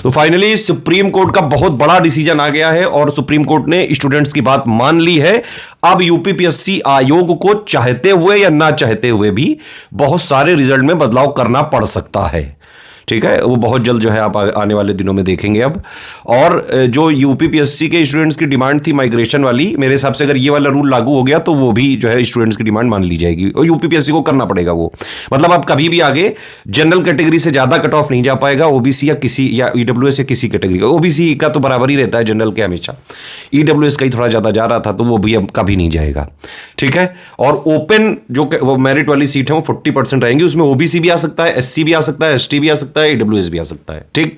तो finally supreme court का बहुत बड़ा डिसीजन आ गया है और सुप्रीम कोर्ट ने स्टूडेंट्स की बात मान ली है। अब यूपीपीएससी आयोग को चाहते हुए या ना चाहते हुए भी बहुत सारे रिजल्ट में बदलाव करना पड़ सकता है। ठीक है, वो बहुत जल्द जो है आप आने वाले दिनों में देखेंगे अब। और जो यूपीपीएससी के स्टूडेंट्स की डिमांड थी माइग्रेशन वाली, मेरे हिसाब से अगर ये वाला रूल लागू हो गया तो वो भी जो है स्टूडेंट्स की डिमांड मान ली जाएगी और यूपीपीएससी को करना पड़ेगा वो। मतलब आप कभी भी आगे जनरल कैटेगरी से ज्यादा कट ऑफ नहीं जा पाएगा, ओबीसी या किसी या ईडब्ल्यूएस या किसी कैटेगरी का। ओबीसी का तो बराबर ही रहता है जनरल के हमेशा, ईडब्ल्यूएस का ही थोड़ा ज्यादा जा रहा था तो वो भी अब कभी नहीं जाएगा। ठीक है, और ओपन जो मेरिट वाली सीट है वो 40% रहेंगी, उसमें ओबीसी भी आ सकता है, एससी भी आ सकता है, एसटी भी आ सकता है, ईडब्ल्यूएस भी आ सकता है। ठीक,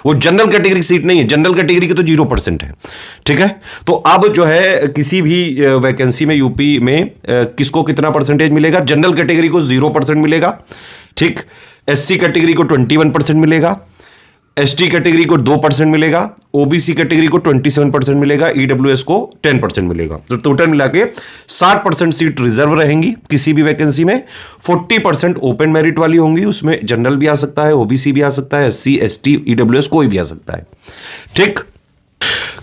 वो जनरल कैटेगरी सीट नहीं है, जनरल कैटेगरी की तो 0% है। ठीक है, तो अब जो है किसी भी वैकेंसी में यूपी में किसको कितना परसेंटेज मिलेगा? जनरल कैटेगरी को 0% मिलेगा। ठीक, एससी कैटेगरी को 21% मिलेगा, एसटी कैटेगरी को 2% मिलेगा, ओबीसी कैटेगरी को 27% मिलेगा, ईडब्ल्यूएस को 10% मिलेगा। तो टोटल मिला के 60% सीट रिजर्व रहेंगी किसी भी वैकेंसी में, 40% ओपन मेरिट वाली होंगी, उसमें जनरल भी आ सकता है, ओबीसी भी आ सकता है, एससी, एसटी, ईडब्ल्यूएस कोई भी आ सकता है। ठीक,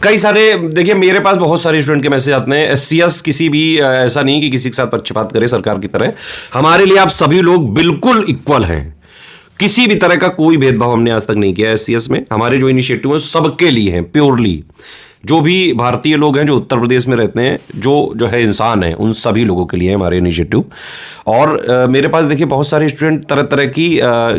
कई सारे देखिए मेरे पास बहुत सारे स्टूडेंट के मैसेज आते हैं। एससीएस किसी भी ऐसा नहीं कि किसी के साथ पक्षपात करे सरकार की तरह, हमारे लिए आप सभी लोग बिल्कुल इक्वल हैं, किसी भी तरह का कोई भेदभाव हमने आज तक नहीं किया एससीएस में। हमारे जो इनिशिएटिव है सबके लिए हैं, प्योरली। जो भी भारतीय लोग हैं जो उत्तर प्रदेश में रहते हैं, जो है इंसान है, उन सभी लोगों के लिए है हमारे इनिशिएटिव। और मेरे पास देखिए बहुत सारे स्टूडेंट तरह तरह की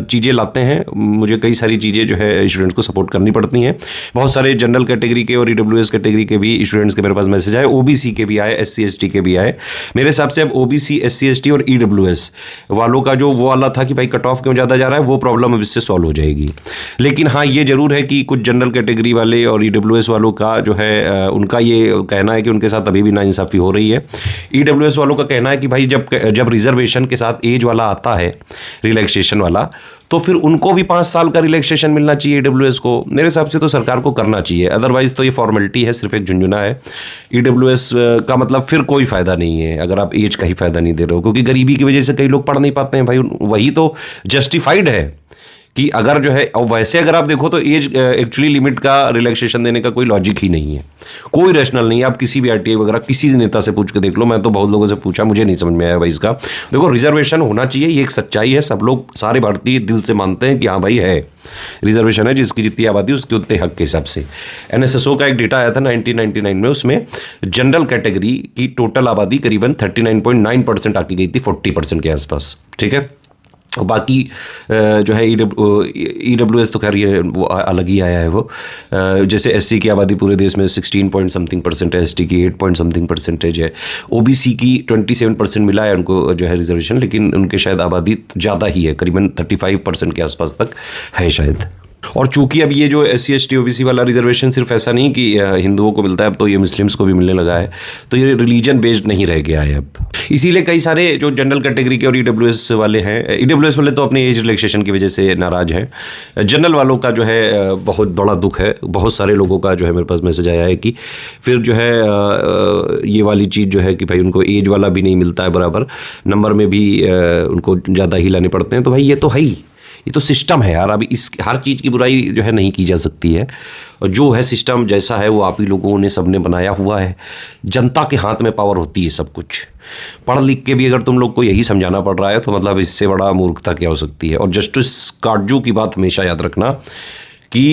चीज़ें लाते हैं, मुझे कई सारी चीज़ें जो है स्टूडेंट्स को सपोर्ट करनी पड़ती हैं। बहुत सारे जनरल कैटेगरी के और ईडब्ल्यूएस कैटेगरी के भी स्टूडेंट्स के मेरे पास मैसेज आए, ओबीसी के भी आए, एससी एसटी के भी आए। मेरे हिसाब से अब ओबीसी, एससी एसटी और ईडब्ल्यूएस वालों का जो वो वाला था कि भाई कट ऑफ क्यों ज़्यादा जा रहा है, वो प्रॉब्लम अब इससे सॉल्व हो जाएगी। लेकिन हाँ, ये जरूर है कि कुछ जनरल कैटेगरी वाले और ईडब्ल्यूएस वालों का जो है उनका ये कहना है कि उनके साथ अभी भी नाइंसाफ़ी हो रही है। ईडब्ल्यूएस वालों का कहना है कि भाई जब रिजर्वेशन के साथ एज वाला आता है, रिलैक्सेशन वाला, तो फिर उनको भी 5 साल का रिलैक्सेशन मिलना चाहिए ईडब्ल्यूएस को। मेरे हिसाब से तो सरकार को करना चाहिए, अदरवाइज तो ये फॉर्मेलिटी है, सिर्फ एक झुंझुना है। ईडब्ल्यूएस का मतलब फिर कोई फ़ायदा नहीं है अगर आप एज का ही फ़ायदा नहीं दे रहे हो, क्योंकि गरीबी की वजह से कई लोग पढ़ नहीं पाते हैं भाई, वही तो जस्टिफाइड है कि अगर जो है, और वैसे अगर आप देखो तो एज एक्चुअली लिमिट का रिलैक्सेशन देने का कोई लॉजिक ही नहीं है, कोई रैशनल नहीं है। आप किसी भी आरटीआई वगैरह किसी नेता से पूछ के देख लो, मैं तो बहुत लोगों से पूछा, मुझे नहीं समझ में आया भाई इसका। देखो, रिजर्वेशन होना चाहिए, ये एक सच्चाई है, सब लोग, सारे भारतीय दिल से मानते हैं कि हाँ भाई है, रिजर्वेशन है, जिसकी जितनी आबादी उसके उतने हक के हिसाब से। एनएसएसओ का एक डेटा आया था 1999 में, उसमें जनरल कैटेगरी की टोटल आबादी करीबन 39.9% आकी गई थी 40% के आसपास। ठीक है, और बाकी जो है ईडब्ल्यूएस तो खैर ये वो अलग ही आया है वो। जैसे एससी की आबादी पूरे देश में 16 पॉइंट समथिंग परसेंट है, एसटी की 8 पॉइंट समथिंग परसेंटेज है, ओबीसी की 27% मिला है उनको जो है रिजर्वेशन, लेकिन उनके शायद आबादी ज़्यादा ही है, करीबन 35% के आसपास तक है शायद। और चूंकि अब ये जो एससी एसटी ओबीसी वाला रिजर्वेशन सिर्फ ऐसा नहीं कि हिंदुओं को मिलता है, अब तो ये मुस्लिम्स को भी मिलने लगा है, तो ये रिलीजन बेस्ड नहीं रह गया है अब। इसीलिए कई सारे जो जनरल कैटेगरी के और ईडब्ल्यूएस वाले हैं, ईडब्ल्यूएस वाले तो अपने एज रिलैक्सेशन की वजह से नाराज हैं। जनरल वालों का जो है बहुत बड़ा दुख है, बहुत सारे लोगों का जो है मेरे पास मैसेज आया है कि फिर जो है ये वाली चीज़ जो है कि भाई उनको एज वाला भी नहीं मिलता है बराबर, नंबर में भी उनको ज़्यादा ही लाने पड़ते हैं। तो भाई ये तो है ही, ये तो सिस्टम है यार। अभी इस हर चीज़ की बुराई जो है नहीं की जा सकती है, और जो है सिस्टम जैसा है वो आप ही लोगों ने सबने बनाया हुआ है। जनता के हाथ में पावर होती है सब कुछ। पढ़ लिख के भी अगर तुम लोग को यही समझाना पड़ रहा है तो मतलब इससे बड़ा मूर्खता क्या हो सकती है। और जस्टिस काटजू की बात हमेशा याद रखना कि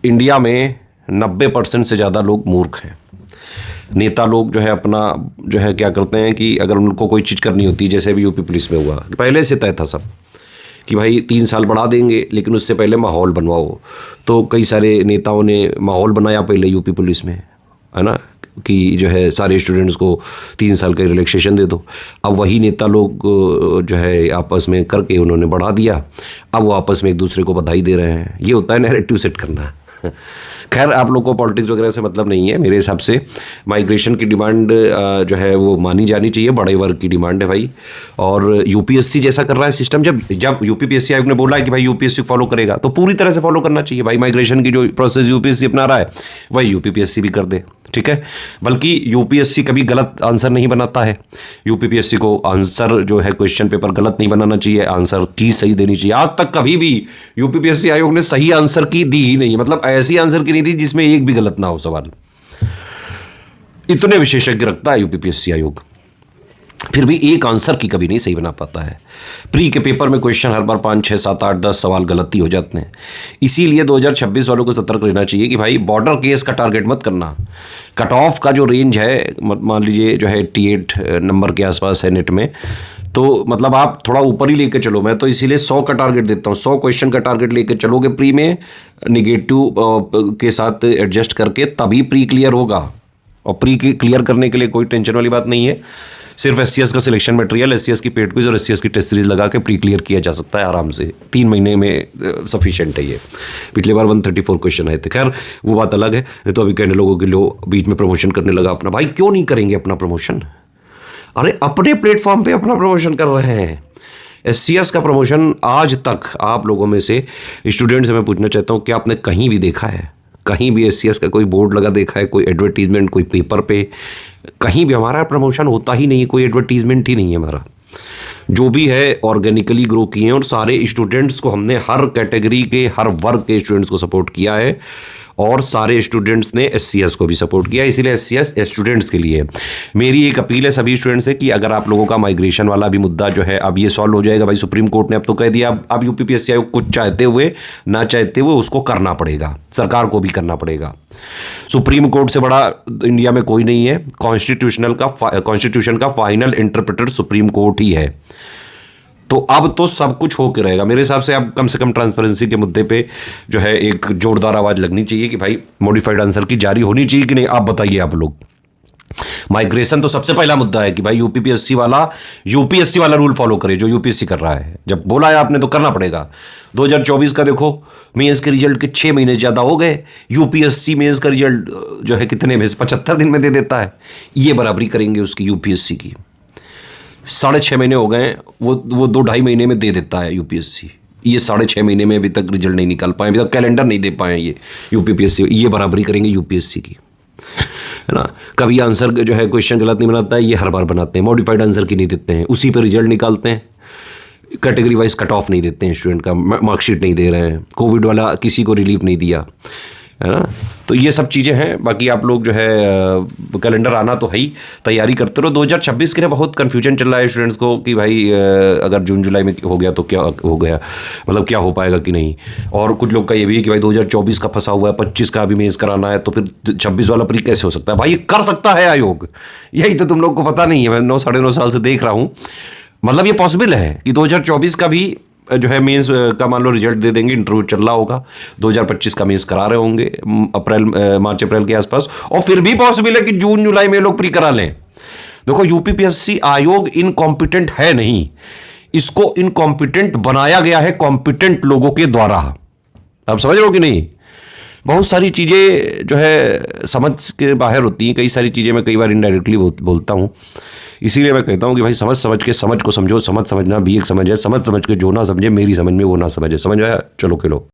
इंडिया में 90% से ज़्यादा लोग मूर्ख हैं। नेता लोग जो है अपना जो है क्या करते हैं कि अगर उनको कोई चीज़ करनी होती है, जैसे अभी यूपी पुलिस में हुआ, पहले से तय था सब कि भाई 3 साल बढ़ा देंगे, लेकिन उससे पहले माहौल बनवाओ। तो कई सारे नेताओं ने माहौल बनाया पहले यूपी पुलिस में, है ना, कि जो है सारे स्टूडेंट्स को 3 साल का रिलैक्सेशन दे दो। अब वही नेता लोग जो है आपस में करके उन्होंने बढ़ा दिया, अब वो आपस में एक दूसरे को बधाई दे रहे हैं। ये होता है नैरेटिव सेट करना। खैर आप लोग को पॉलिटिक्स वगैरह से मतलब नहीं है। मेरे हिसाब से माइग्रेशन की डिमांड जो है वो मानी जानी चाहिए, बड़े वर्ग की डिमांड है भाई। और यूपीएससी जैसा कर रहा है सिस्टम, जब यूपीपीएससी आयोग ने बोला है कि भाई यूपीएससी फॉलो करेगा तो पूरी तरह से फॉलो करना चाहिए भाई। माइग्रेशन की जो प्रोसेस यूपीएससी अपना रहा है वही यूपीपीएससी भी कर दे, ठीक है। बल्कि यूपीएससी कभी गलत आंसर नहीं बनाता है। यूपीपीएससी को आंसर जो है क्वेश्चन पेपर गलत नहीं बनाना चाहिए, आंसर की सही देनी चाहिए। आज तक कभी भी यूपीपीएससी आयोग ने सही आंसर की दी ही नहीं, मतलब ऐसी आंसर की नहीं थी जिसमें एक भी गलत ना हो सवाल। इतने विशेषज्ञ रखता है यूपीपीएससी आयोग, फिर भी एक आंसर की कभी नहीं सही बना पाता है। प्री के पेपर में क्वेश्चन हर बार 5, 6, 7, 8, 10 सवाल गलती हो जाते हैं। इसीलिए 2026 वालों को सतर्क रहना चाहिए कि भाई बॉर्डर केस का टारगेट मत करना। कट ऑफ का जो रेंज है मान लीजिए जो है 88 नंबर के आसपास है नेट में, तो मतलब आप थोड़ा ऊपर ही लेके चलो। मैं तो इसीलिए 100 का टारगेट देता हूँ। 100 क्वेश्चन का टारगेट लेके चलोगे प्री में, निगेटिव के साथ एडजस्ट करके, तभी प्री क्लियर होगा। और प्री क्लियर करने के लिए कोई टेंशन वाली बात नहीं है। सिर्फ एससीएस का सिलेक्शन मटेरियल, एससीएस की पेड क्विज और एससीएस की टेस्ट सीरीज लगा के प्री क्लियर किया जा सकता है आराम से। 3 महीने में सफिशिएंट है ये। पिछली बार 134 क्वेश्चन आए थे। खैर वो बात अलग है। नहीं तो अभी कहने लोगों के लो बीच में प्रमोशन करने लगा अपना। भाई क्यों नहीं करेंगे अपना प्रमोशन? अरे अपने प्लेटफॉर्म पे अपना प्रमोशन कर रहे हैं। एससीएस का प्रमोशन आज तक आप लोगों में से स्टूडेंट से मैं पूछना चाहता हूँ, क्या आपने कहीं भी देखा है? कहीं भी एससीएस का कोई बोर्ड लगा देखा है? कोई एडवर्टीजमेंट कोई पेपर पे? कहीं भी हमारा प्रमोशन होता ही नहीं है, कोई एडवर्टीजमेंट ही नहीं है हमारा। जो भी है ऑर्गेनिकली ग्रो किए हैं और सारे स्टूडेंट्स को हमने, हर कैटेगरी के हर वर्ग के स्टूडेंट्स को सपोर्ट किया है और सारे स्टूडेंट्स ने एससीएस को भी सपोर्ट किया। इसीलिए एससीएस स्टूडेंट्स के लिए। मेरी एक अपील है सभी स्टूडेंट्स से कि अगर आप लोगों का माइग्रेशन वाला भी मुद्दा जो है अब ये सॉल्व हो जाएगा भाई। सुप्रीम कोर्ट ने अब तो कह दिया, अब यूपीपीएससी आयोग कुछ चाहते हुए ना चाहते हुए उसको करना पड़ेगा, सरकार को भी करना पड़ेगा। सुप्रीम कोर्ट से बड़ा इंडिया में कोई नहीं है। कॉन्स्टिट्यूशन का फाइनल इंटरप्रेटर सुप्रीम कोर्ट ही है। तो अब तो सब कुछ होके रहेगा मेरे हिसाब से। अब कम से कम ट्रांसपेरेंसी के मुद्दे पे जो है एक जोरदार आवाज लगनी चाहिए कि भाई मॉडिफाइड आंसर की जारी होनी चाहिए कि नहीं। आप बताइए आप लोग। माइग्रेशन तो सबसे पहला मुद्दा है कि भाई यूपीएससी वाला रूल फॉलो करे जो यूपीएससी कर रहा है। जब बोला है आपने तो करना पड़ेगा। 2024 का देखो, मेंस के रिजल्ट के 6 महीने ज़्यादा हो गए। यूपीएससी मेंस का रिजल्ट जो है कितने में, 75 दिन में दे देता है। ये बराबरी करेंगे उसकी यूपीएससी की। 6.5 महीने हो गए, वो 2-2.5 महीने में दे देता है यूपीएससी। ये 6.5 महीने में अभी तक रिजल्ट नहीं निकाल पाए, अभी तक कैलेंडर नहीं दे पाए ये यूपीपीएससी। ये बराबरी करेंगे यूपीएससी की, है ना। कभी आंसर जो है क्वेश्चन गलत नहीं बनाता है, ये हर बार बनाते हैं। मॉडिफाइड आंसर की नहीं देते हैं, उसी पर रिजल्ट निकालते हैं। कैटेगरी वाइज कट ऑफ नहीं देते हैं स्टूडेंट का, मार्कशीट नहीं दे रहे हैं। कोविड वाला किसी को रिलीफ नहीं दिया, है ना। तो ये सब चीज़ें हैं। बाकी आप लोग जो है कैलेंडर आना तो है ही, तैयारी करते रहो। 2026 के लिए बहुत कन्फ्यूजन चल रहा है स्टूडेंट्स को कि भाई अगर जून जुलाई में हो गया तो क्या हो गया, मतलब क्या हो पाएगा कि नहीं। और कुछ लोग का ये भी है कि भाई 2024 का फंसा हुआ है, 25 का अभी मेंस कराना है, तो फिर 26 वाला प्री कैसे हो सकता है? भाई ये कर सकता है आयोग, यही तो तुम लोग को पता नहीं है। मैं 9-9.5 साल से देख रहा हूँ। मतलब ये पॉसिबल है कि 2024 का भी जो है मेंस का मान लो रिजल्ट दे देंगे, इंटरव्यू चल रहा होगा, 2025 का मेंस करा रहे होंगे मार्च अप्रैल के आसपास। और फिर भी पॉसिबल है कि जून जुलाई में लोग प्री करा लें। देखो यूपीपीएससी आयोग इनकॉम्पिटेंट है नहीं, इसको इनकॉम्पिटेंट बनाया गया है कॉम्पिटेंट लोगों के द्वारा। आप समझ रहे हो कि नहीं? बहुत सारी चीज़ें जो है समझ के बाहर होती हैं। कई सारी चीज़ें मैं कई बार इनडायरेक्टली बोलता हूँ। इसीलिए मैं कहता हूँ कि भाई समझ के समझ को समझो। समझना भी एक समझ है, समझ के जो ना समझे मेरी समझ में वो ना समझे। समझ आया? चलो खेलो।